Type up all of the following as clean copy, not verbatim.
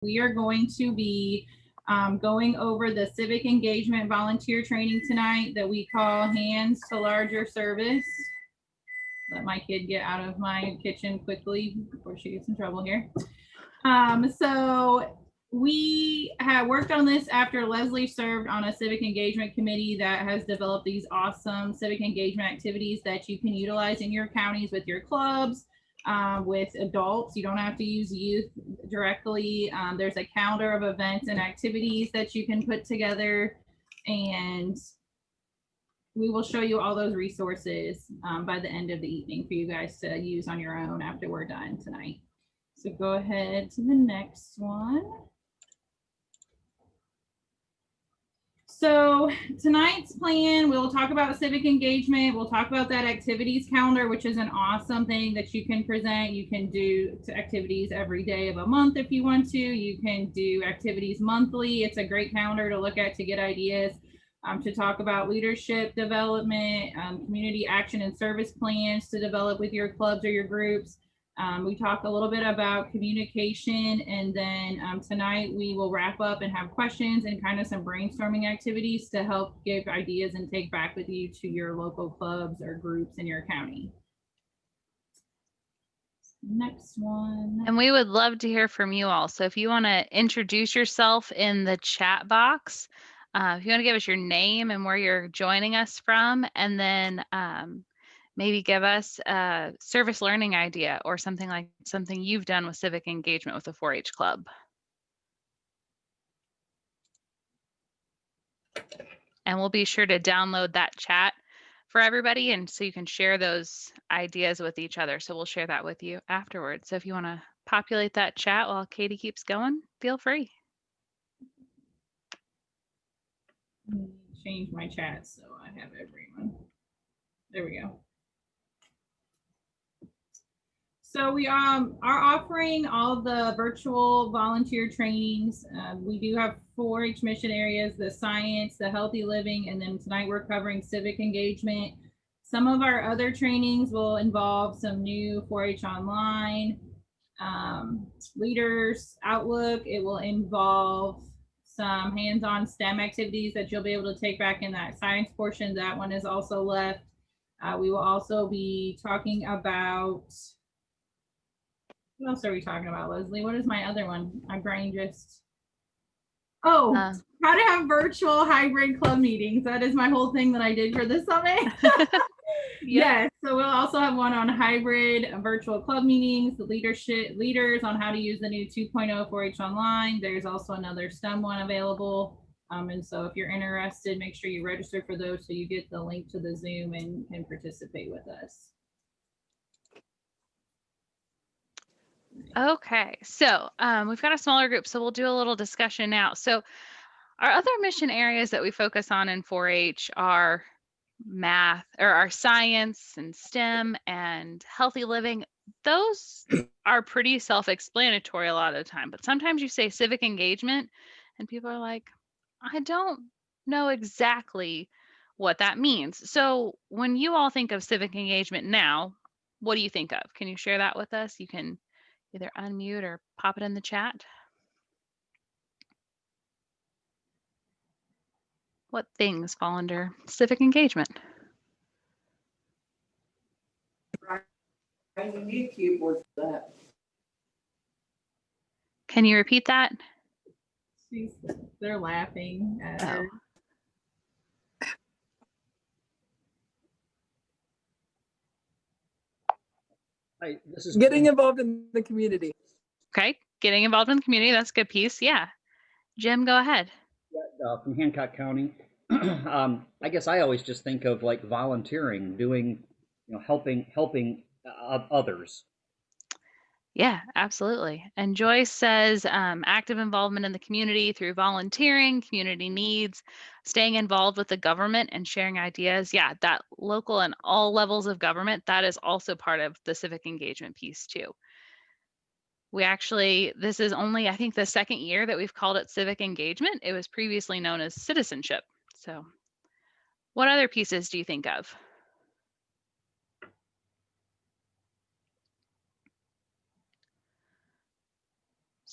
We are going to be going over the civic engagement volunteer training tonight that we call Hands to Larger Service. Let my kid get out of my kitchen quickly before she gets in trouble here. So we have worked on this after Leslie served on a civic engagement committee that has developed these awesome civic engagement activities that you can utilize in your counties with your clubs, with adults. You don't have to use youth directly. There's a calendar of events and activities that you can put together, and we will show you all those resources by the end of the evening for you guys to use on your own after we're done tonight. So go ahead to the next one. So tonight's plan, we'll talk about civic engagement. We'll talk about that activities calendar, which is an awesome thing that you can present. You can do activities every day of a month if you want to. You can do activities monthly. It's a great calendar to look at to get ideas, to talk about leadership development, community action and service plans to develop with your clubs or your groups. We talk a little bit about communication, and then tonight we will wrap up and have questions and kind of some brainstorming activities to help give ideas and take back with you to your local clubs or groups in your county. Next one. And we would love to hear from you all. So if you want to introduce yourself in the chat box, if you want to give us your name and where you're joining us from, and then maybe give us a service learning idea or something you've done with civic engagement with the 4-H club. And we'll be sure to download that chat for everybody, and so you can share those ideas with each other. So we'll share that with you afterwards. So if you want to populate that chat while Katie keeps going, feel free. Change my chat so I have everyone. There we go. So we are offering all the virtual volunteer trainings. We do have 4-H mission areas: the science, the healthy living, and then tonight we're covering civic engagement. Some of our other trainings will involve some new 4-H online, leaders outlook. It will involve some hands-on STEM activities that you'll be able to take back in that science portion. That one is also left. We will also be talking about, what else are we talking about, Leslie? What is my other one? My brain just, how to have virtual hybrid club meetings. That is my whole thing that I did for this summit. Yes, so we'll also have one on hybrid virtual club meetings, the leaders on how to use the new 2.0 4-H online. There's also another STEM one available. And so if you're interested, make sure you register for those so you get the link to the Zoom and can participate with us. Okay, so we've got a smaller group, so we'll do a little discussion now. So our other mission areas that we focus on in 4-H are math, or our science and STEM and healthy living. Those are pretty self-explanatory a lot of the time, but sometimes you say civic engagement and people are like, I don't know exactly what that means. So when you all think of civic engagement now, what do you think of? Can you share that with us? You can either unmute or pop it in the chat. What things fall under civic engagement? I need a keyboard for that. Can you repeat that? They're laughing at her. Hi, this is Getting involved in the community. Okay, getting involved in the community, that's a good piece. Yeah. Jim, go ahead. from Hancock County. I guess I always just think of like volunteering, doing, helping others. Yeah, absolutely. And Joyce says active involvement in the community through volunteering, community needs, staying involved with the government and sharing ideas. Yeah, that local and all levels of government, that is also part of the civic engagement piece too. This is only, I think, the second year that we've called it civic engagement. It was previously known as citizenship. So what other pieces do you think of?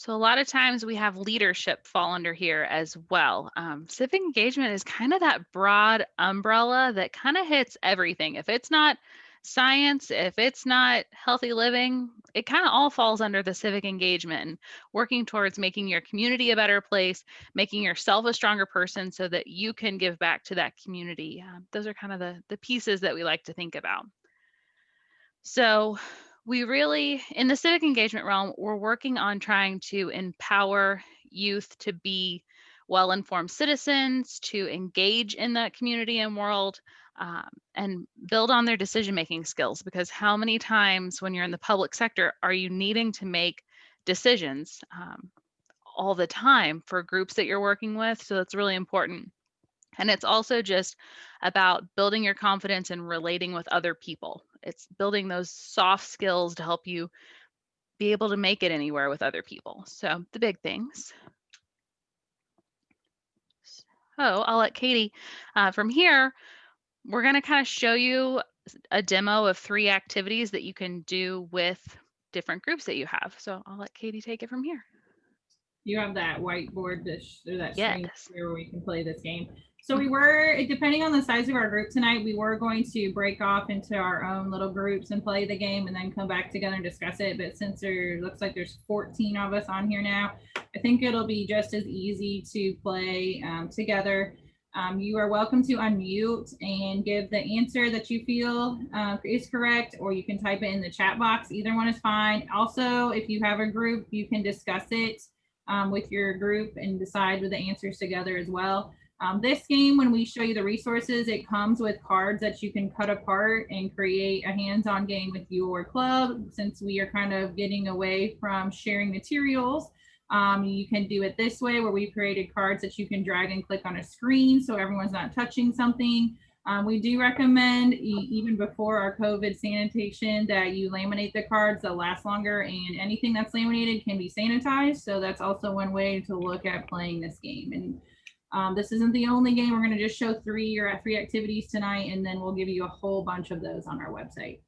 So a lot of times we have leadership fall under here as well. Civic engagement is kind of that broad umbrella that kind of hits everything. If it's not science, if it's not healthy living, it kind of all falls under the civic engagement and working towards making your community a better place, making yourself a stronger person so that you can give back to that community. Those are kind of the pieces that we like to think about. So we really, in the civic engagement realm, we're working on trying to empower youth to be well-informed citizens, to engage in that community and world, and build on their decision-making skills. Because how many times when you're in the public sector are you needing to make decisions all the time for groups that you're working with? So that's really important. And it's also just about building your confidence and relating with other people. It's building those soft skills to help you be able to make it anywhere with other people. So the big things. So I'll let Katie, from here, we're going to kind of show you a demo of 3 activities that you can do with different groups that you have. So I'll let Katie take it from here. You have that whiteboard or that screen Yes. where we can play this game. So we were, depending on the size of our group tonight, we were going to break off into our own little groups and play the game and then come back together and discuss it. But since there looks like there's 14 of us on here now, I think it'll be just as easy to play together. You are welcome to unmute and give the answer that you feel is correct, or you can type it in the chat box. Either one is fine. Also, if you have a group, you can discuss it with your group and decide with the answers together as well. This game, when we show you the resources, it comes with cards that you can cut apart and create a hands-on game with your club. Since we are kind of getting away from sharing materials, you can do it this way, where we've created cards that you can drag and click on a screen so everyone's not touching something. We do recommend, even before our COVID sanitation, that you laminate the cards. They'll last longer, and anything that's laminated can be sanitized. So that's also one way to look at playing this game. And this isn't the only game. We're going to just show 3 activities tonight, and then we'll give you a whole bunch of those on our website.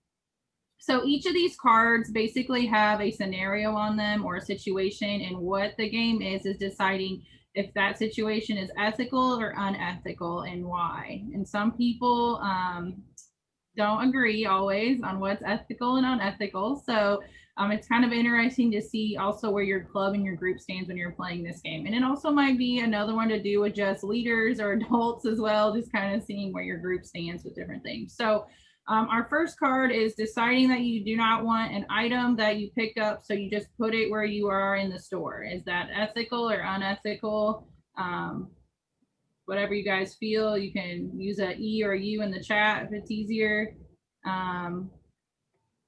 So each of these cards basically have a scenario on them or a situation, and what the game is deciding if that situation is ethical or unethical and why. And some people don't agree always on what's ethical and unethical. So it's kind of interesting to see also where your club and your group stands when you're playing this game. And it also might be another one to do with just leaders or adults as well, just kind of seeing where your group stands with different things. So our first card is deciding that you do not want an item that you picked up, so you just put it where you are in the store. Is that ethical or unethical? Whatever you guys feel. You can use a E or a U in the chat if it's easier.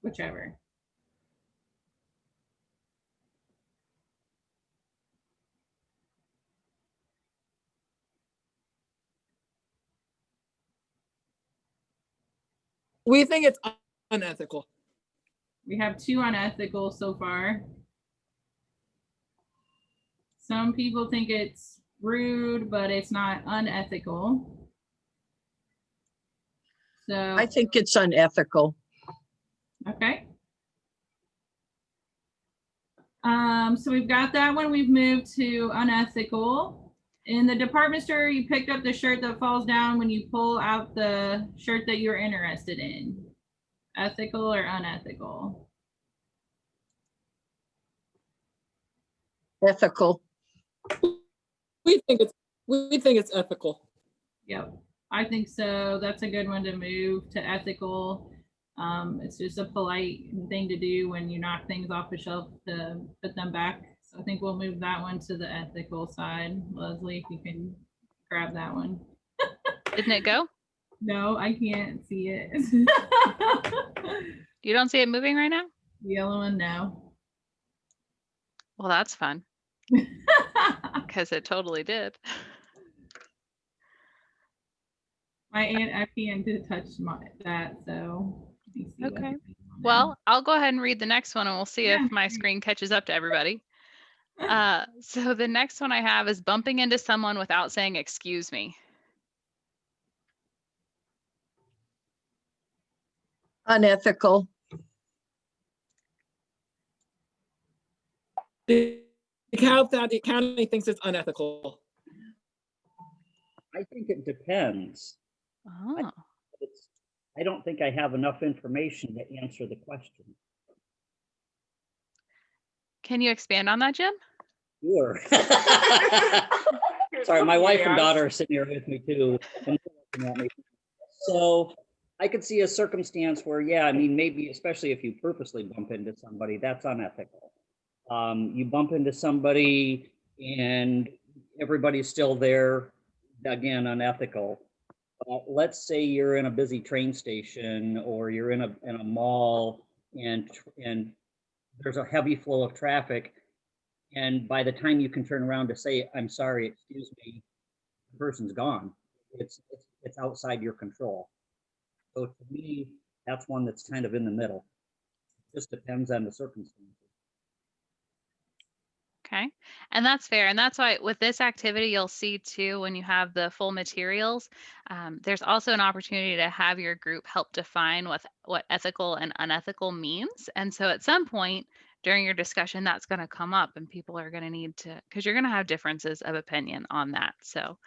Whichever. We think it's unethical. We have 2 unethical so far. Some people think it's rude, but it's not unethical. So I think it's unethical. okay. So we've got that one. We've moved to unethical. In the department store, you picked up the shirt that falls down when you pull out the shirt that you're interested in. Ethical or unethical? Ethical. We think it's ethical. Yep, I think so. That's a good one to move to ethical. It's just a polite thing to do when you knock things off the shelf to put them back. So I think we'll move that one to the ethical side. Leslie, if you can grab that one. Didn't it go? No, I can't see it. You don't see it moving right now? The yellow one, no. Well, that's fun because it totally did. My aunt, I can't touch that, so let me see what Okay. it is on Well, I'll go ahead and read the next one and we'll see Yeah, if my great. screen catches up to everybody. So the next one I have is bumping into someone without saying, excuse me. Unethical. DeKalb County thinks it's unethical. I think it depends. Oh, I don't think I have enough information to answer the question. can you expand on that, Jim? Sure. Sorry, my wife and daughter are sitting here with me too. And looking at me. So I could see a circumstance where, yeah, I mean, maybe especially if you purposely bump into somebody, that's unethical. You bump into somebody and everybody's still there, again, unethical. Let's say you're in a busy train station or you're in a mall and there's a heavy flow of traffic. And by the time you can turn around to say, I'm sorry, excuse me, the person's gone. It's outside your control. So to me, that's one that's kind of in the middle. It just depends on the circumstances. Okay. And that's fair. And that's why with this activity, you'll see too, when you have the full materials, there's also an opportunity to have your group help define what ethical and unethical means. And so at some point during your discussion, that's going to come up and people are going to need to, because you're going to have differences of opinion on that. So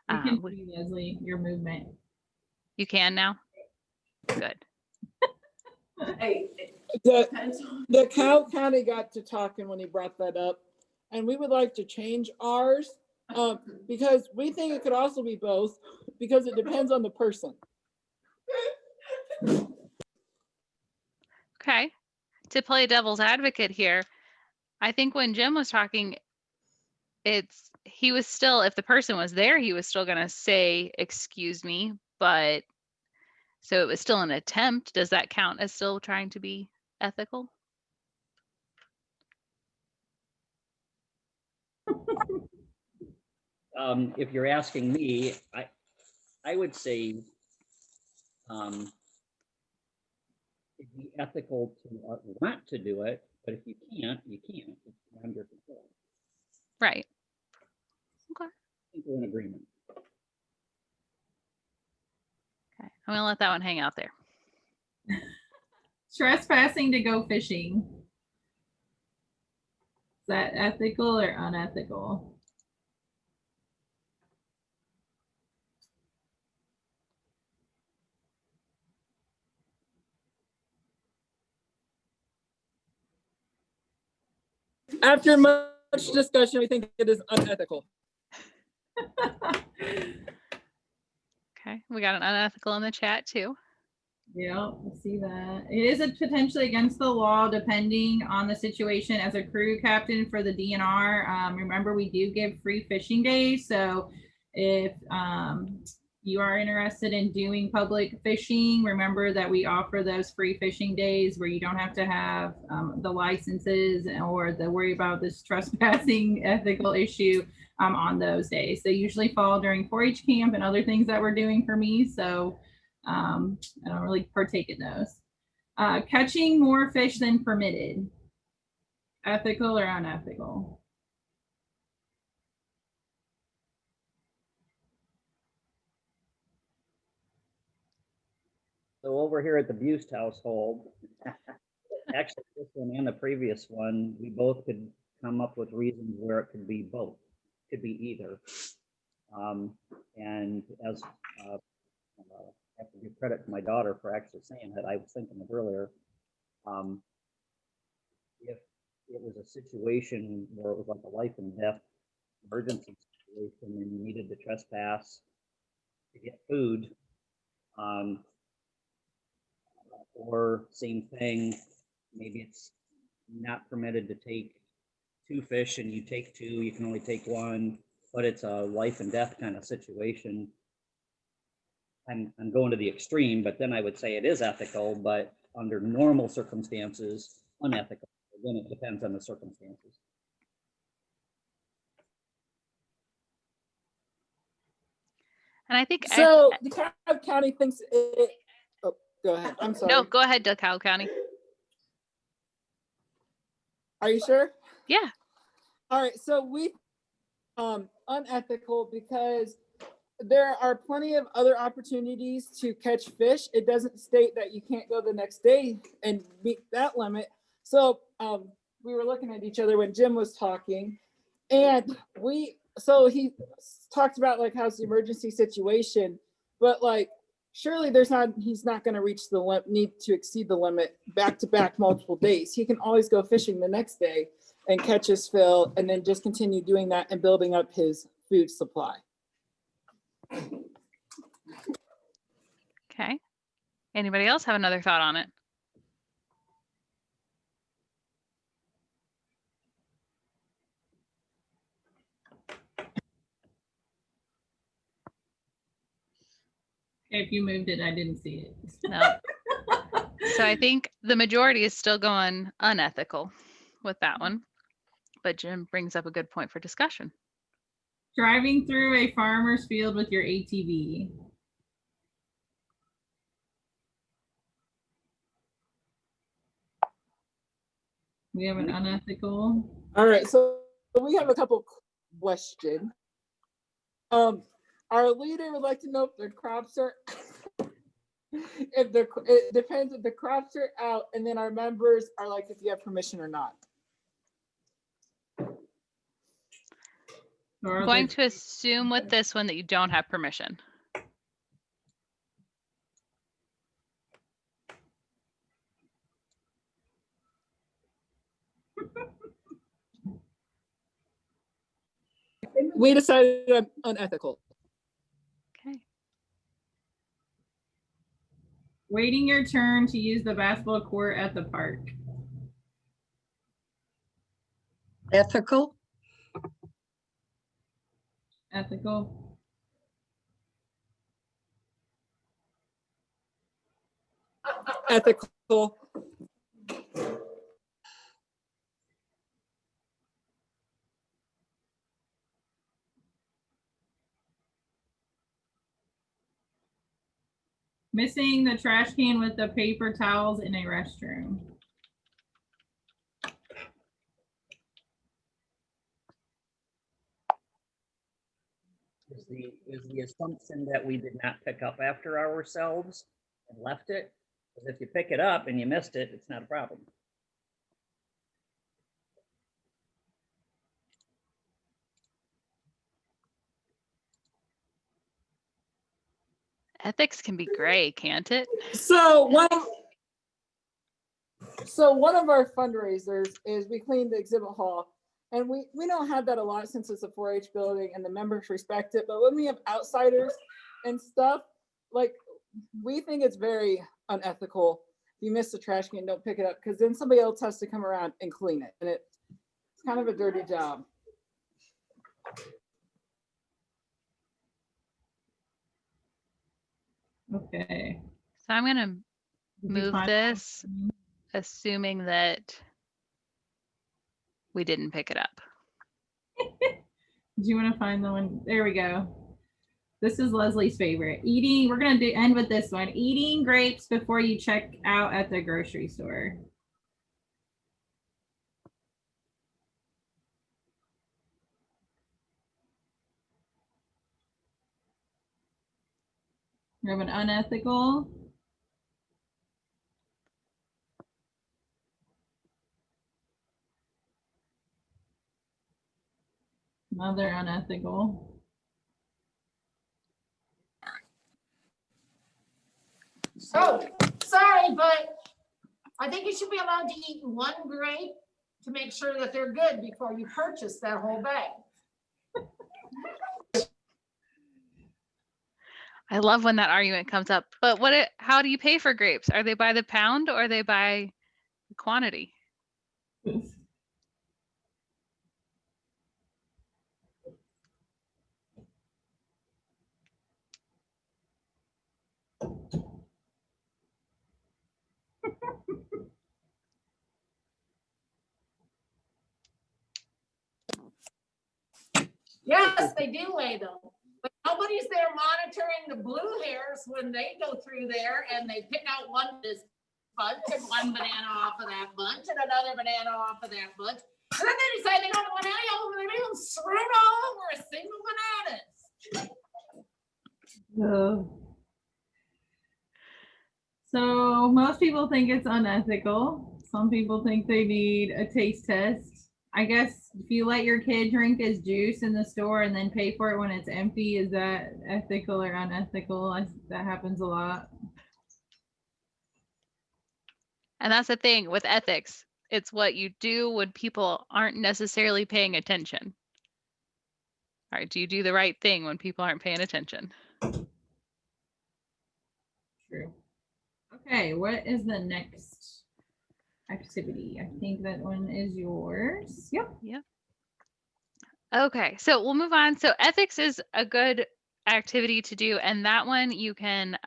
You can see, Leslie, your movement. you can now? Good. DeKalb County got to talking when he brought that up, and we would like to change ours because we think it could also be both because it depends on the person. Okay. To play devil's advocate here, I think when Jim was talking, he was still, if the person was there, he was still going to say, excuse me, but so it was still an attempt. Does that count as still trying to be ethical? If you're asking me, I would say it'd be ethical to want to do it, but if you can't, you can't. It's beyond your control. Right. Okay. I think we're in agreement. Okay. I'm gonna let that one hang out there. Trespassing to go fishing. Is that ethical or unethical? After much discussion, we think it is unethical. Okay. We got an unethical in the chat too. Yeah, I see that. It is potentially against the law depending on the situation. As a crew captain for the DNR, remember we do give free fishing days. So if you are interested in doing public fishing, remember that we offer those free fishing days where you don't have to have the licenses or the worry about this trespassing ethical issue on those days. They usually fall during 4-H camp and other things that we're doing for me. So I don't really partake in those. Catching more fish than permitted. Ethical or unethical? So over here at the Bust household, actually this one and the previous one, we both could come up with reasons where it could be both. Could be either. And as I have to give credit to my daughter for actually saying that. I was thinking of earlier. If it was a situation where it was like a life and death emergency situation and you needed to trespass to get food, or same thing, maybe it's not permitted to take 2 fish and you take 2, you can only take 1, but it's a life and death kind of situation. I'm going to the extreme, but then I would say it is ethical, but under normal circumstances, unethical. Then it depends on the circumstances. And I think so. DeKalb County thinks it. Oh, go ahead. I'm sorry. No, go ahead, DeKalb County. Are you sure? Yeah. All right. So we unethical because there are plenty of other opportunities to catch fish. It doesn't state that you can't go the next day and meet that limit. So we were looking at each other when Jim was talking, And so he talked about like how's the emergency situation, but like surely he's not going to reach the need to exceed the limit back to back multiple days. He can always go fishing the next day and catch his fill and then just continue doing that and building up his food supply. Okay. Anybody else have another thought on it? If you moved it, I didn't see it. No. So I think the majority is still going unethical with that one. But Jim brings up a good point for discussion. Driving through a farmer's field with your ATV. We have an unethical. All right, so we have a couple questions. Our leader would like to know if their crops are, it depends if the crops are out, and then our members are like if you have permission or not. I'm going to assume with this one that you don't have permission. We decided on unethical. Okay. Waiting your turn to use the basketball court at the park. Ethical. Ethical. Ethical. Missing the trash can with the paper towels in a restroom. Is the assumption that we did not pick up after ourselves and left it? Because if you pick it up and you missed it, it's not a problem. Ethics can be gray, can't it? So one of our fundraisers is we cleaned the exhibit hall, and we don't have that a lot since it's a 4-H building and the members respect it. But when we have outsiders and stuff, like we think it's very unethical. If you miss the trash can, don't pick it up, because then somebody else has to come around and clean it, and it's kind of a dirty job. Okay. So I'm going to Did you move find this, one? assuming that we didn't pick it up. Do you want to find the one? There we go. This is Leslie's favorite. Eating, we're going to end with this one. Eating grapes before you check out at the grocery store. We have an unethical. Another unethical. Oh, sorry, but I think you should be allowed to eat one grape to make sure that they're good before you purchase that whole bag. I love when that argument comes up. But how do you pay for grapes? Are they by the pound or are they by the quantity? Yes, they do weigh them, but nobody's there monitoring the blue hairs when they go through there and they pick out one this bunch and one banana off of that bunch and another banana off of that bunch. And then they decide they don't want any of them, and they don't strewn all over a single bananas. So most people think it's unethical. Some people think they need a taste test. I guess if you let your kid drink his juice in the store and then pay for it when it's empty, is that ethical or unethical? That happens a lot. And that's the thing with ethics. It's what you do when people aren't necessarily paying attention. All right, do you do the right thing when people aren't paying attention? True. Okay, what is the next activity? I think that one is yours. Yep. Okay, so we'll move on. So ethics is a good activity to do, and that one you can,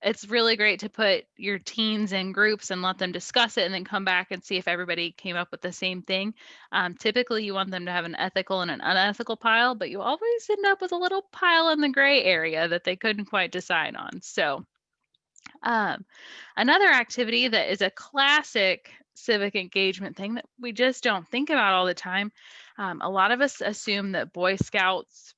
it's really great to put your teens in groups and let them discuss it and then come back and see if everybody came up with the same thing. Typically, you want them to have an ethical and an unethical pile, but you always end up with a little pile in the gray area that they couldn't quite decide on. So another activity that is a classic civic engagement thing that we just don't think about all the time. A lot of us assume that Boy Scouts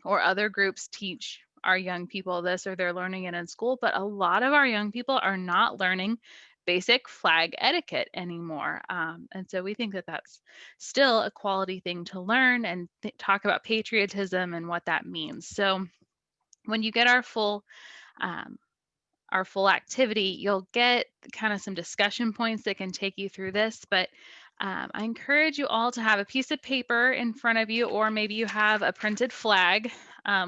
or other groups teach our young people this or they're learning it in school, but a lot of our young people are not learning basic flag etiquette anymore. And so we think that that's still a quality thing to learn and talk about patriotism and what that means. So when you get our full activity, you'll get kind of some discussion points that can take you through this, but I encourage you all to have a piece of paper in front of you, or maybe you have a printed flag.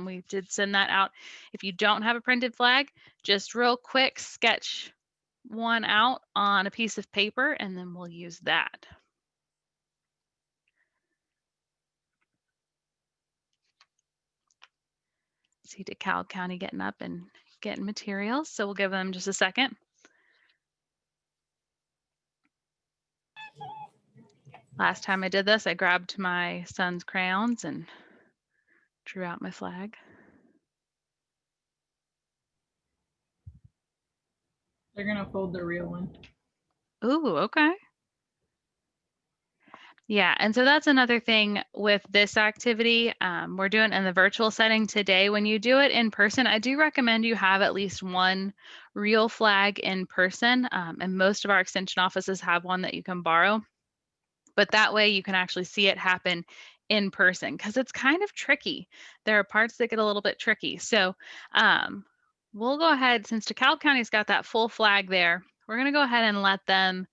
We did send that out. If you don't have a printed flag, just real quick sketch one out on a piece of paper and then we'll use that. See DeKalb County getting up and getting materials, so we'll give them just a second. Last time I did this, I grabbed my son's crayons and drew out my flag. They're gonna fold the real one. Ooh, okay. Yeah, and so that's another thing with this activity. We're doing in the virtual setting today. When you do it in person, I do recommend you have at least one real flag in person, and most of our extension offices have one that you can borrow. But that way you can actually see it happen in person because it's kind of tricky. There are parts that get a little bit tricky. So we'll go ahead, since DeKalb County's got that full flag there, we're going to go ahead and let them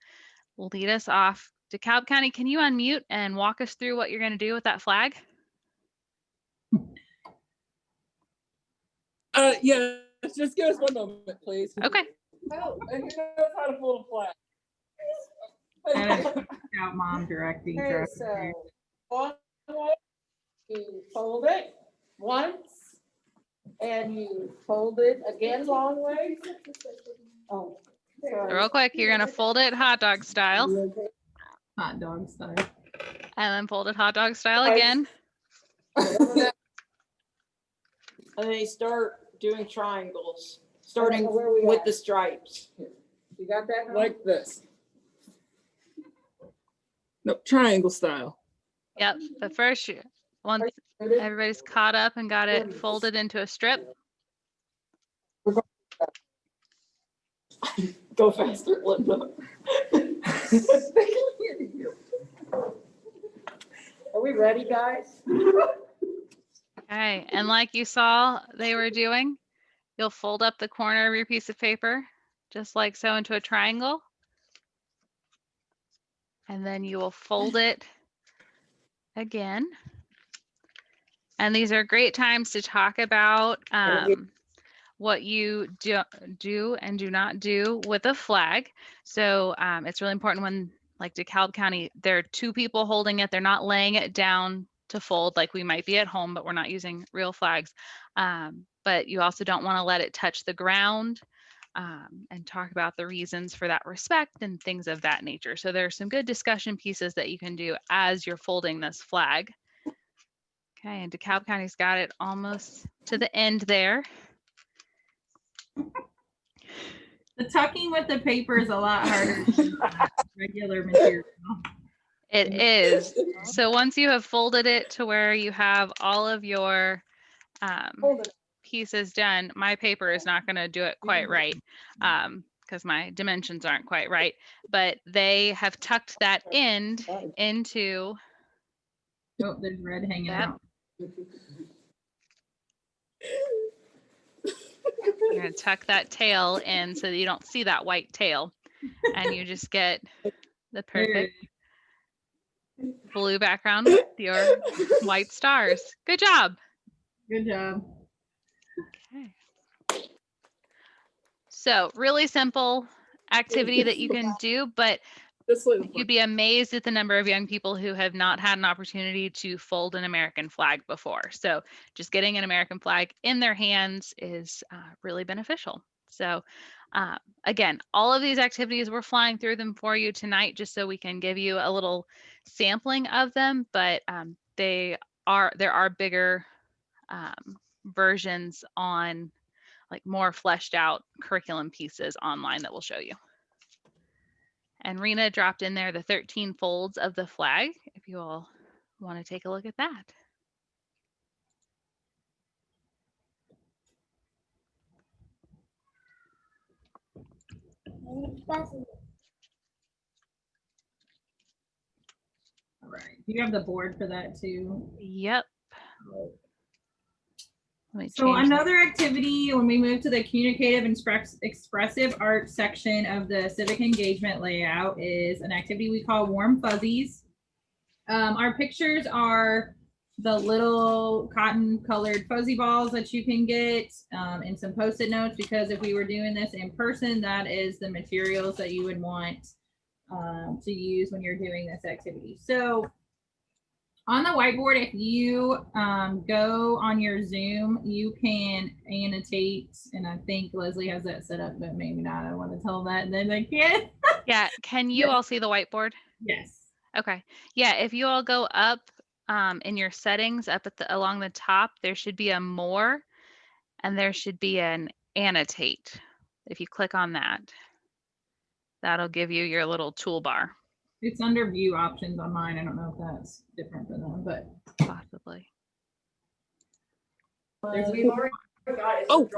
lead us off. DeKalb County, can you unmute and walk us through what you're going to do with that flag? Yeah, just give us one moment, please. Okay. Oh, and who knows how to fold a flag? Out mom directing. Okay, traffic. so one way, you fold it once, and you fold it again long way. Oh, So sorry. real quick, you're going to fold it hot dog style Hot dog style. and then fold it hot dog style again. And then you start doing triangles, starting Where we with at? the stripes. You got that? Helen? Like this. No, triangle style. Yep. But first, once everybody's caught up and got it folded into a strip, Go faster, Linda. Are we ready, guys? okay. And like you saw they were doing, you'll fold up the corner of your piece of paper, just like so, into a triangle. And then you will fold it again. And these are great times to talk about what you do and do not do with a flag. So it's really important when, like DeKalb County, there are two people holding it. They're not laying it down to fold like we might be at home, but we're not using real flags. But you also don't want to let it touch the ground, and talk about the reasons for that respect and things of that nature. So there are some good discussion pieces that you can do as you're folding this flag. Okay, and DeKalb County's got it almost to the end there. The tucking with the paper is a lot harder than regular material. It is. So once you have folded it to where you have all of your pieces done, my paper is not going to do it quite right, because my dimensions aren't quite right, but they have tucked that end into Oh, there's red hanging Yep. out. You're going to tuck that tail in so that you don't see that white tail, and you just get the There it perfect blue background with your white stars. Good job. Good job. Okay. So really simple activity that you can do, but Just little you'd be amazed at the number of young people who have not had an opportunity to fold an American flag before. So just getting an American flag in their hands is really beneficial. So again, all of these activities, we're flying through them for you tonight just so we can give you a little sampling of them, but there are bigger versions on like more fleshed out curriculum pieces online that we'll show you. And Rena dropped in there the 13 folds of the flag, if you all want to take a look at that. All right. You have the board for that too. Yep. Let me So change that. another activity when we move to the communicative and expressive art section of the civic engagement layout is an activity we call warm fuzzies. Our pictures are the little cotton colored fuzzy balls that you can get and some post-it notes, because if we were doing this in person, that is the materials that you would want to use when you're doing this activity. So on the whiteboard, if you go on your Zoom, you can annotate, and I think Leslie has that set up, but maybe not. I want to tell them that, and then they can't. Yeah, can you all see the whiteboard? Yes. Okay. Yeah, if you all go up in your settings, up at the along the top, there should be a more, and there should be an annotate. If you click on that, that'll give you your little toolbar, It's under view options on mine. I don't know if that's different for them, but possibly. We've already got Oh.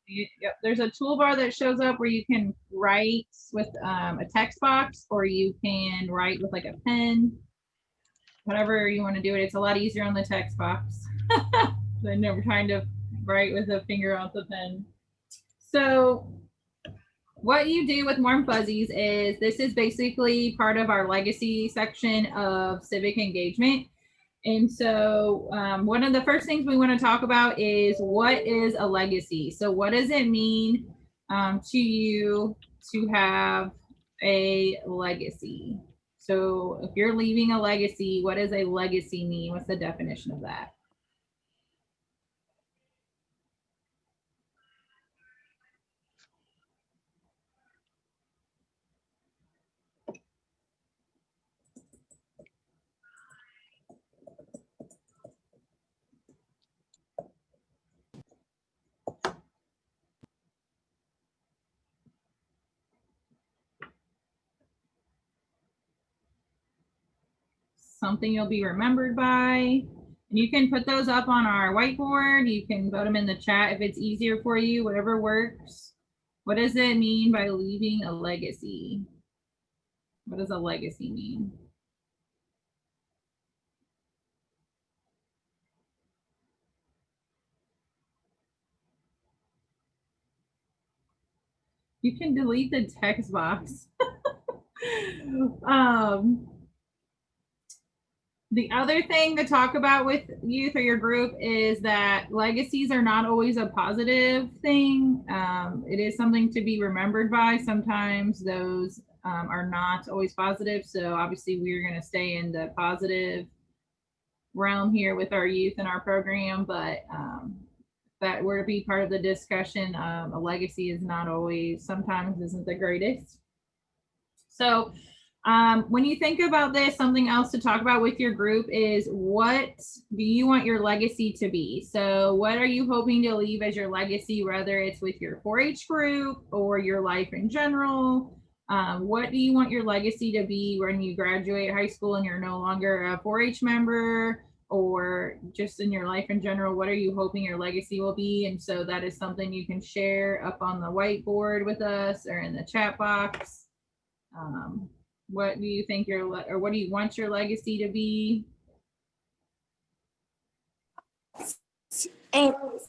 yep, there's a toolbar that shows up where you can write with a text box, or you can write with like a pen. Whatever you want to do it. It's a lot easier on the text box than never trying to write with a finger off the pen. So what you do with warm fuzzies is this is basically part of our legacy section of civic engagement. And so one of the first things we want to talk about is what is a legacy? So what does it mean to you to have a legacy? So if you're leaving a legacy, what does a legacy mean? What's the definition of that? Something you'll be remembered by. And you can put those up on our whiteboard. You can put them in the chat if it's easier for you, whatever works. What does it mean by leaving a legacy? What does a legacy mean? You can delete the text box. The other thing to talk about with youth or your group is that legacies are not always a positive thing. It is something to be remembered by. Sometimes those are not always positive. So obviously we're going to stay in the positive realm here with our youth and our program, but that were to be part of the discussion, a legacy is not always, sometimes isn't the greatest. So when you think about this, something else to talk about with your group is what do you want your legacy to be? So what are you hoping to leave as your legacy, whether it's with your 4-H group or your life in general? What do you want your legacy to be when you graduate high school and you're no longer a 4-H member? or just in your life in general, what are you hoping your legacy will be? And so that is something you can share up on the whiteboard with us or in the chat box. What do you think or what do you want your legacy to be?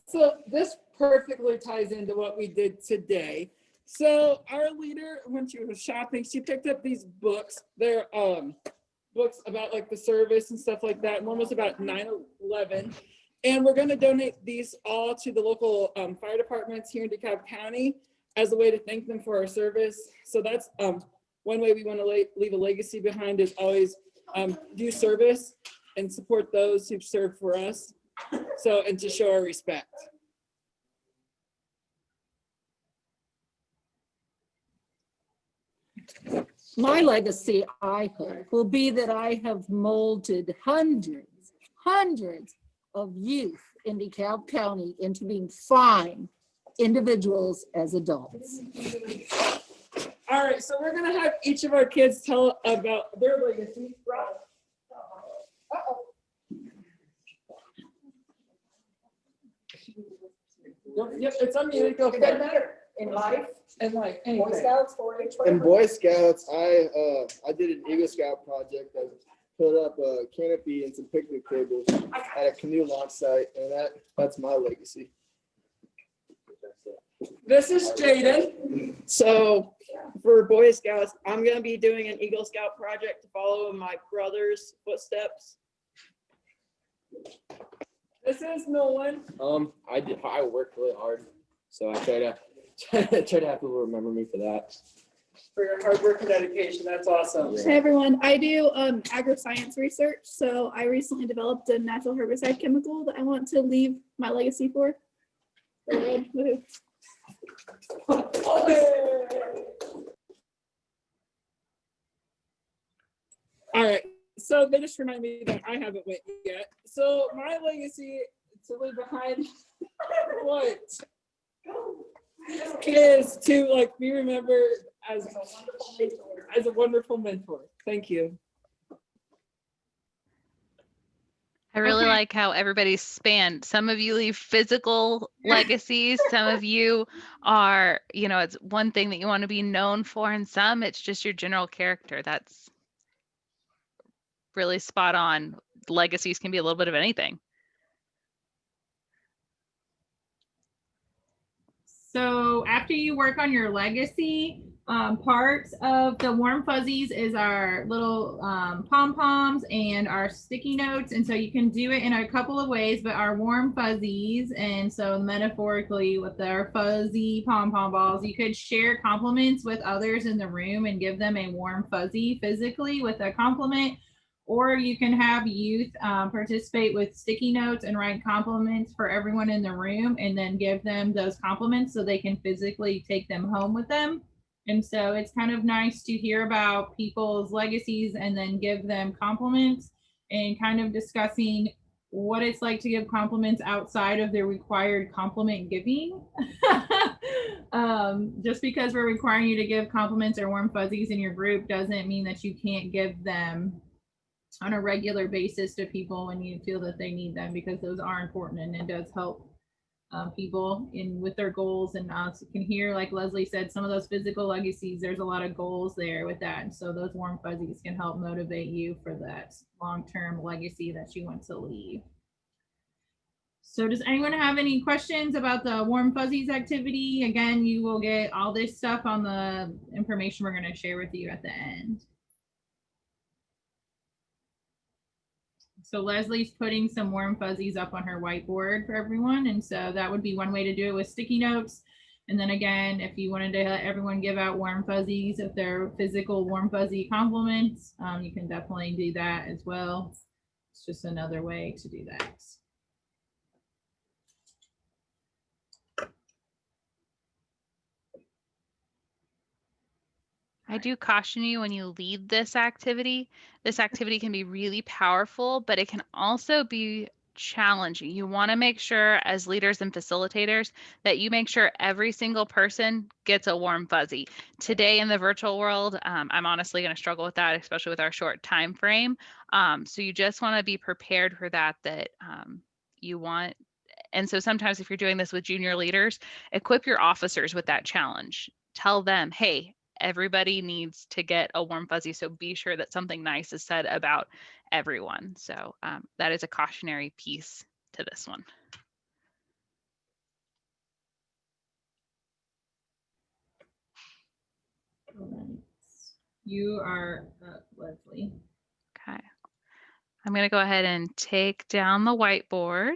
So this perfectly ties into what we did today. So our leader, when she was shopping, she picked up these books. They're books about like the service and stuff like that. And one was about 9/11. And we're going to donate these all to the local fire departments here in DeKalb County as a way to thank them for our service. So that's one way we want to leave a legacy behind, is always do service and support those who've served for us. So, and to show our respect. My legacy, I hope, will be that I have molded hundreds of youth in DeKalb County into being fine individuals as adults. All right, so we're gonna have each of our kids tell about their legacy. Yep, it's unmuted. Go for It doesn't it. matter in life, And like Boy anything. Scouts, 4-H, In whatever. Boy Scouts, I did an Eagle Scout project. I put up a canopy and some picnic tables at a canoe launch site, and that's my legacy. This is Jaden. So for Boy Scouts, I'm going to be doing an Eagle Scout project to follow in my brother's footsteps. This is Nolan. I worked really hard, so I try to have people remember me for that. For your hard work and dedication. That's awesome. Yeah. Hey everyone, I do agri-science research. So I recently developed a natural herbicide chemical that I want to leave my legacy for the world. Woohoo. All right, so they just remind me that I haven't went yet. So my legacy to leave behind what is to like be remembered as a wonderful mentor. Thank you. I really Okay. like how everybody's spanned. Some of you leave physical legacies. Some of you are, it's one thing that you want to be known for, and some it's just your general character. That's really spot on. Legacies can be a little bit of anything. So after you work on your legacy, parts of the warm fuzzies is our little pom-poms and our sticky notes. And so you can do it in a couple of ways, but our warm fuzzies, and so metaphorically with our fuzzy pom-pom balls, you could share compliments with others in the room and give them a warm fuzzy physically with a compliment. Or you can have youth participate with sticky notes and write compliments for everyone in the room and then give them those compliments so they can physically take them home with them. And so it's kind of nice to hear about people's legacies and then give them compliments, and kind of discussing what it's like to give compliments outside of the required compliment giving. Just because we're requiring you to give compliments or warm fuzzies in your group doesn't mean that you can't give them on a regular basis to people when you feel that they need them, because those are important and it does help people in with their goals. And you can hear, like Leslie said, some of those physical legacies, there's a lot of goals there with that. And so those warm fuzzies can help motivate you for that long-term legacy that you want to leave. So does anyone have any questions about the warm fuzzies activity? Again, you will get all this stuff on the information we're going to share with you at the end. So Leslie's putting some warm fuzzies up on her whiteboard for everyone. And so that would be one way to do it, with sticky notes. And then again, if you wanted to let everyone give out warm fuzzies, if they're physical warm fuzzy compliments, you can definitely do that as well. It's just another way to do that. I do caution you when you lead this activity. This activity can be really powerful, but it can also be challenging. You want to make sure as leaders and facilitators that you make sure every single person gets a warm fuzzy. Today in the virtual world, I'm honestly going to struggle with that, especially with our short time frame. So you just want to be prepared for that, you want. And so sometimes if you're doing this with junior leaders, equip your officers with that challenge. Tell them, hey, everybody needs to get a warm fuzzy. So be sure that something nice is said about everyone. So that is a cautionary piece to this one. All right. You are up, Leslie. Okay. I'm going to go ahead and take down the whiteboard.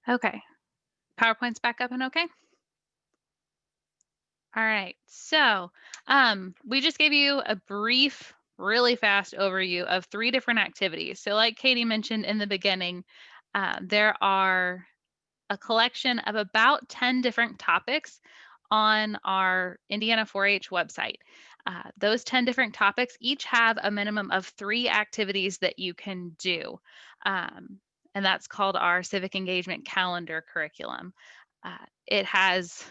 Okay. PowerPoint's back up and okay? All right, so we just gave you a brief, really fast overview of 3 different activities. So like Katie mentioned in the beginning, there are a collection of about 10 different topics on our Indiana 4-H website. Those 10 different topics each have a minimum of 3 activities that you can do. And that's called our Civic Engagement Calendar curriculum. It has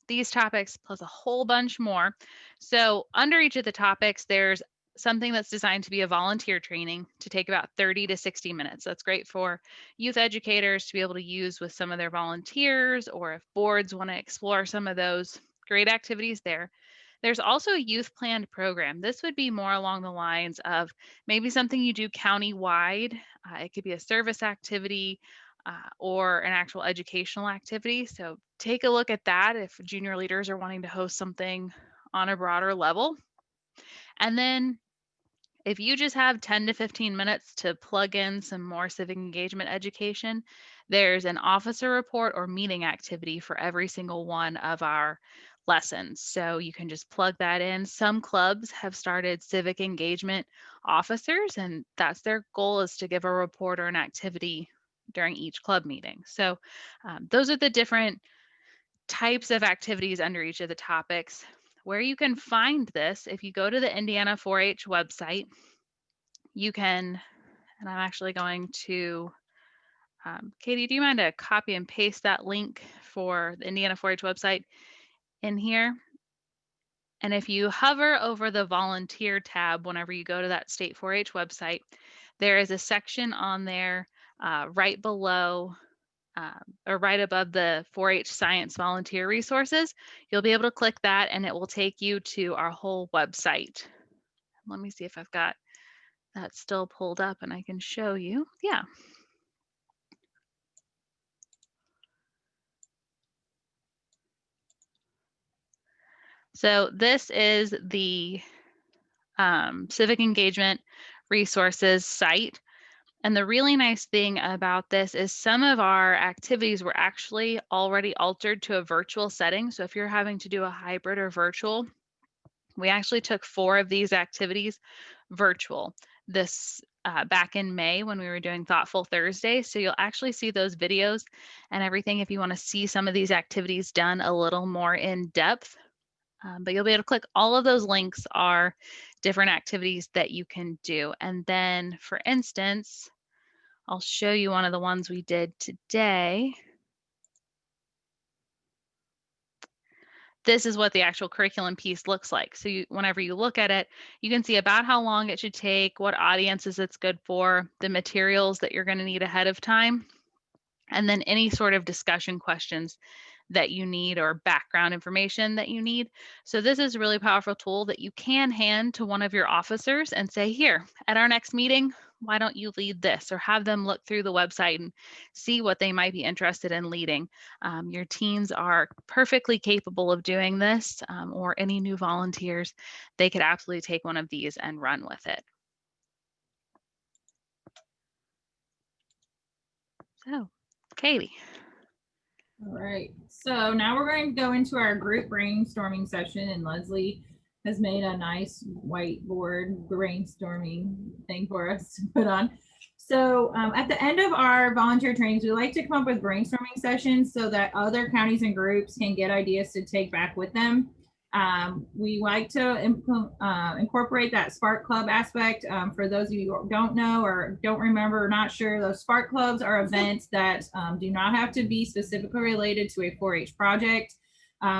these topics plus a whole bunch more. So under each of the topics, there's something that's designed to be a volunteer training to take about 30 to 60 minutes. That's great for youth educators to be able to use with some of their volunteers, or if boards want to explore some of those great activities there. There's also a youth planned program. This would be more along the lines of maybe something you do county-wide. It could be a service activity, or an actual educational activity. So take a look at that if junior leaders are wanting to host something on a broader level. And then if you just have 10 to 15 minutes to plug in some more civic engagement education, there's an officer report or meeting activity for every single one of our lessons. So you can just plug that in. Some clubs have started civic engagement officers, and that's their goal, is to give a report or an activity during each club meeting. So those are the different types of activities under each of the topics. Where you can find this, if you go to the Indiana 4-H website, you can, and I'm actually going to, Katie, do you mind to copy and paste that link for the Indiana 4-H website in here? And if you hover over the volunteer tab, whenever you go to that state 4-H website, there is a section on there right below or right above the 4-H science volunteer resources. You'll be able to click that and it will take you to our whole website. Let me see if I've got that still pulled up and I can show you. Yeah. So this is the Civic Engagement Resources site. And the really nice thing about this is some of our activities were actually already altered to a virtual setting. So if you're having to do a hybrid or virtual, we actually took 4 of these activities virtual this back in May when we were doing Thoughtful Thursday. So you'll actually see those videos and everything if you want to see some of these activities done a little more in depth. But you'll be able to click all of those links are different activities that you can do. And then, for instance, I'll show you one of the ones we did today. This is what the actual curriculum piece looks like. So whenever you look at it, you can see about how long it should take, what audiences it's good for, the materials that you're going to need ahead of time, and then any sort of discussion questions that you need or background information that you need. So this is a really powerful tool that you can hand to one of your officers and say, here, at our next meeting, why don't you lead this? Or have them look through the website and see what they might be interested in leading. Your teens are perfectly capable of doing this, or any new volunteers, they could absolutely take one of these and run with it. So, Katie. All right, so now we're going to go into our group brainstorming session, and Leslie has made a nice whiteboard brainstorming thing for us to put on. So at the end of our volunteer trainings, we like to come up with brainstorming sessions so that other counties and groups can get ideas to take back with them. We like to incorporate that Spark Club aspect. For those of you who don't know or don't remember or not sure, those Spark Clubs are events that do not have to be specifically related to a 4-H project.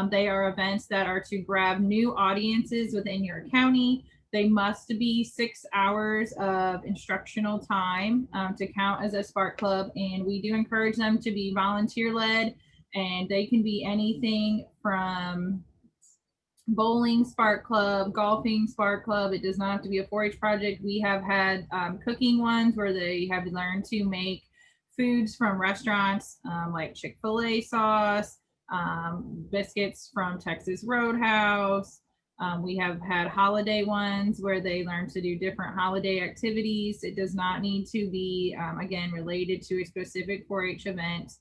They are events that are to grab new audiences within your county. They must be 6 hours of instructional time to count as a Spark Club. And we do encourage them to be volunteer led, and they can be anything from bowling Spark Club, golfing Spark Club. It does not have to be a 4-H project. We have had cooking ones where they have learned to make foods from restaurants like Chick-fil-A sauce, biscuits from Texas Roadhouse. We have had holiday ones where they learn to do different holiday activities. It does not need to be, again, related to a specific 4-H event.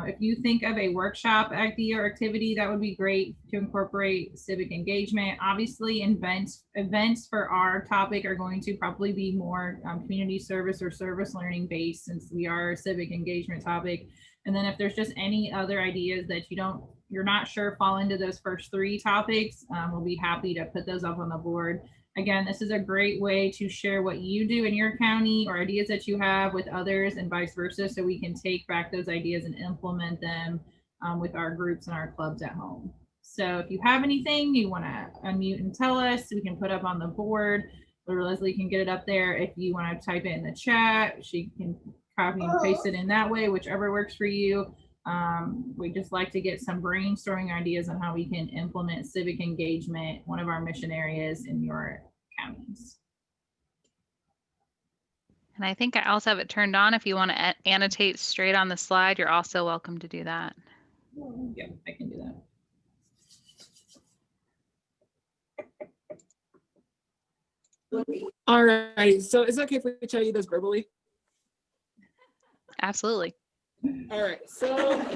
If you think of a workshop idea or activity, that would be great to incorporate civic engagement. Obviously, events for our topic are going to probably be more community service or service learning based, since we are a civic engagement topic. And then if there's just any other ideas that you're not sure fall into those first 3 topics, we'll be happy to put those up on the board. Again, this is a great way to share what you do in your county or ideas that you have with others and vice versa, so we can take back those ideas and implement them with our groups and our clubs at home. So if you have anything you want to unmute and tell us, we can put up on the board, or Leslie can get it up there. If you want to type it in the chat, she can copy and paste it in that way, whichever works for you. We just like to get some brainstorming ideas on how we can implement civic engagement, one of our mission areas in your counties. And I think I also have it turned on. If you want to annotate straight on the slide, you're also welcome to do that. Yeah, I can do that. All right, so is it okay if we tell you this verbally? Absolutely. All right, so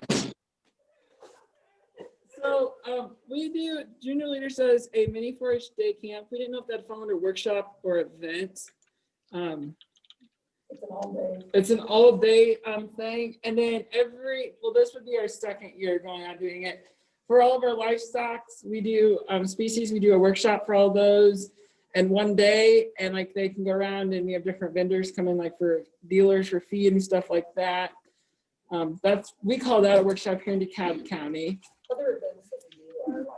we do, Junior Leader says a mini 4-H day camp. We didn't know if that fall under workshop or event. It's an all day thing. And then this would be our 2nd year going on doing it. For all of our livestock, we do species, we do a workshop for all those and one day, and like they can go around and we have different vendors come in, like for dealers for feed and stuff like that. We call that a workshop here in DeKalb County. Other events that we do are like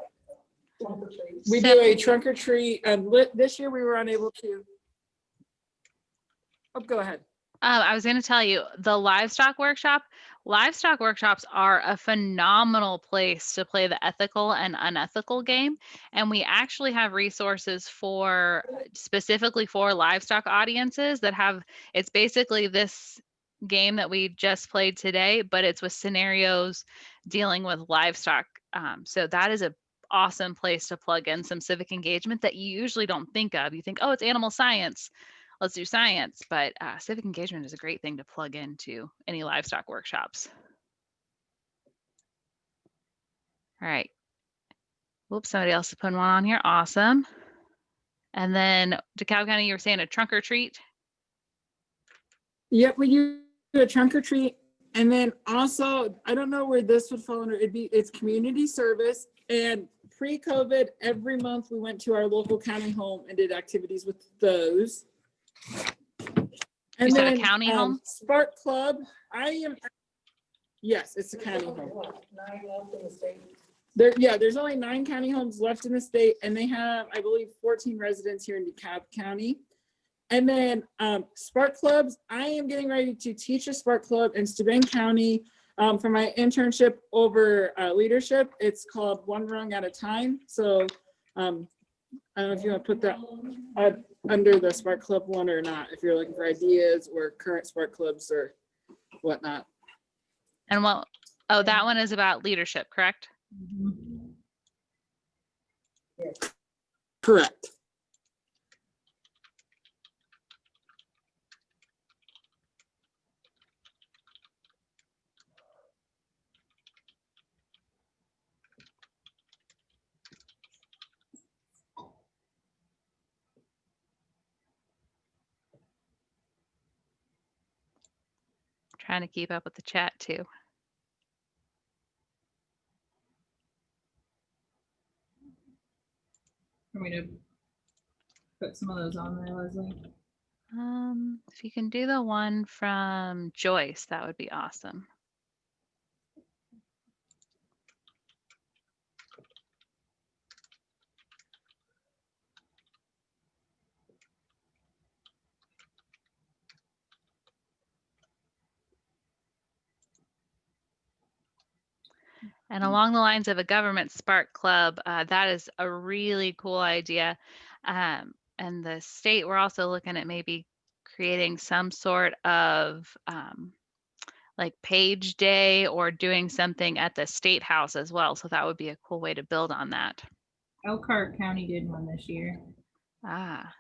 trunk or treat. We do a trunk or treat, and this year we were unable to. Oh, go ahead. I was going to tell you, the livestock workshops are a phenomenal place to play the ethical and unethical game. And we actually have resources specifically for livestock audiences that it's basically this game that we just played today, but it's with scenarios dealing with livestock. So that is an awesome place to plug in some civic engagement that you usually don't think of. You think, oh, it's animal science, let's do science, but civic engagement is a great thing to plug into any livestock workshops. All right. Whoops, somebody else is putting one on here. Awesome. And then DeKalb County, you were saying a trunk or treat? Yep, we do a trunk or treat. And then also, I don't know where this would fall under. It's community service. And pre-COVID, every month we went to our local county home and did activities with those. And You said then a county home? Spark Club. Yes, it's a county home. 9 left in the state. There's only 9 county homes left in the state, and they have, I believe, 14 residents here in DeKalb County. And then Spark Clubs, I am getting ready to teach a Spark Club in Steuben County for my internship over leadership. It's called One Rung at a Time. So I don't know if you want to put that under the Spark Club one or not, if you're looking for ideas or current Spark Clubs or whatnot. And that one is about leadership, correct? Correct. trying to keep up with the chat too. For me to put some of those on there, Leslie. If you can do the one from Joyce, that would be awesome. And along the lines of a government spark club, that is a really cool idea. And the state, we're also looking at maybe creating some sort of like page day or doing something at the state house as well. So that would be a cool way to build on that. Elkhart County did one this year. Ah,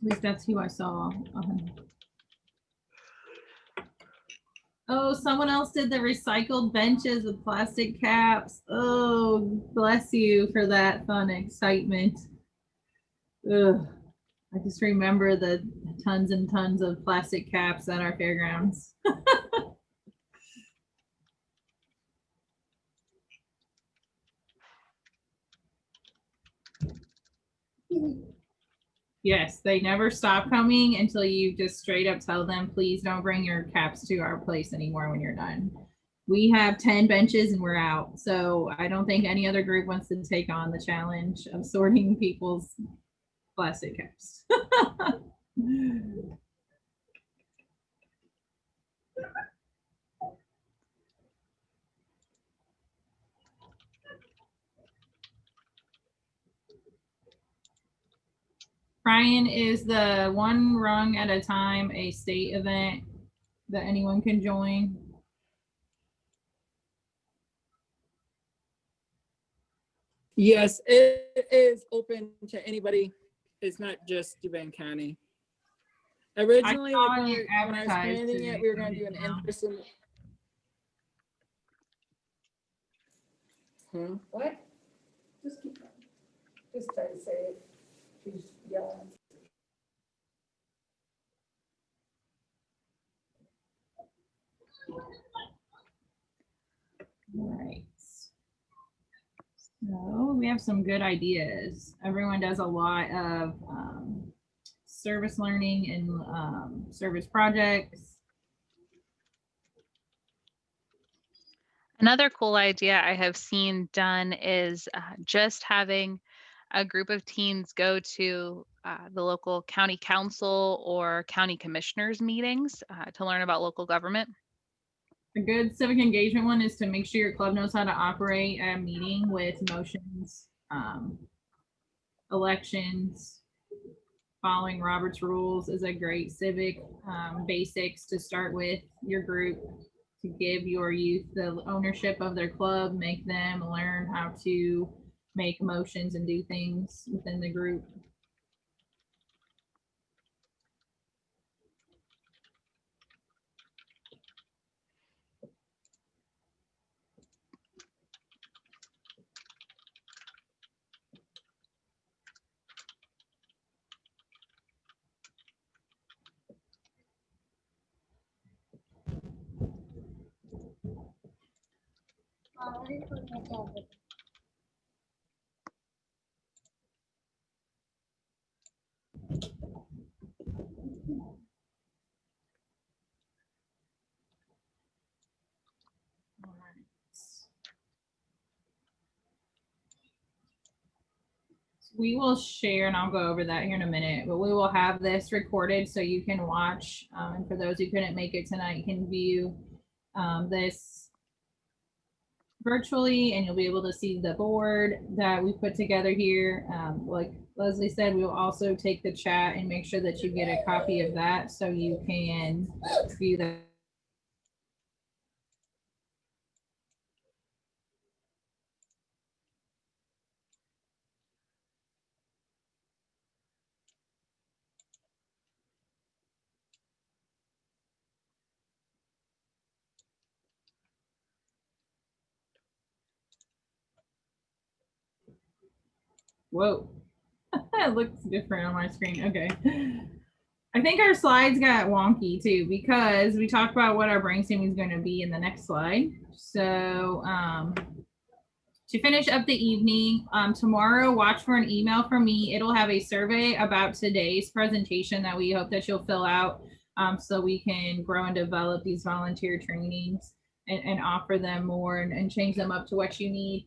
At least that's who I saw. Oh, someone else did the recycled benches with plastic caps. Oh, bless you for that fun excitement. Ugh. I just remember the tons and tons of plastic caps at our fairgrounds. Yes, they never stop coming until you just straight up tell them, please don't bring your caps to our place anymore when you're done. We have 10 benches and we're out. So I don't think any other group wants to take on the challenge of sorting people's plastic caps. Brian, is the one rung at a time a state event that anyone can join? Yes, it is open to anybody. It's not just Duval County. Originally, saw like when it I was advertised planning it, today, we were going to do an now. in-person. Huh? What? Just keep going. Just try to say it. She's yelling. All right. So we have some good ideas. Everyone does a lot of service learning and service projects. another cool idea I have seen done is just having a group of teens go to the local county council or county commissioners meetings to learn about local government. A good civic engagement one is to make sure your club knows how to operate a meeting with motions, elections. Following Robert's rules is a great civic basics to start with your group, to give your youth the ownership of their club, make them learn how to make motions and do things within the group. We will share, and I'll go over that here in a minute, but we will have this recorded so you can watch. And for those who couldn't make it tonight, can view this virtually, and you'll be able to see the board that we put together here. Like Leslie said, we will also take the chat and make sure that you get a copy of that so you can view that. Whoa. It looks different on my screen. Okay. I think our slides got wonky too because we talked about what our brainstorming is going to be in the next slide. So to finish up the evening, tomorrow, watch for an email from me. It'll have a survey about today's presentation that we hope that you'll fill out so we can grow and develop these volunteer trainings and offer them more and change them up to what you need.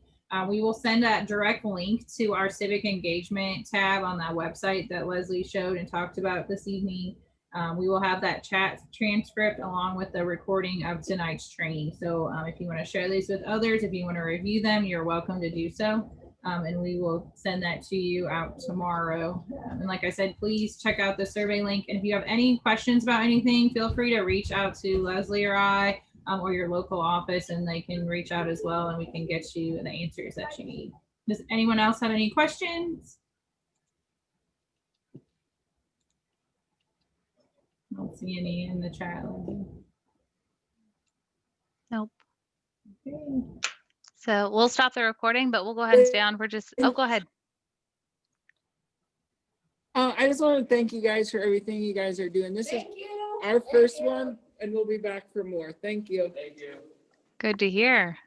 We will send that direct link to our civic engagement tab on that website that Leslie showed and talked about this evening. We will have that chat transcript along with the recording of tonight's training. So if you want to share these with others, if you want to review them, you're welcome to do so. And we will send that to you out tomorrow. And like I said, please check out the survey link. And if you have any questions about anything, feel free to reach out to Leslie or I. Or your local office, and they can reach out as well, and we can get you the answers that you need. Does anyone else have any questions? I don't see any in the chat. Nope. Okay. So we'll stop the recording, but we'll go ahead and stay on for just, oh, go ahead. I just want to thank you guys for everything you guys are doing. This is our first one, and we'll be back for more. Thank you. Thank you. Good to hear.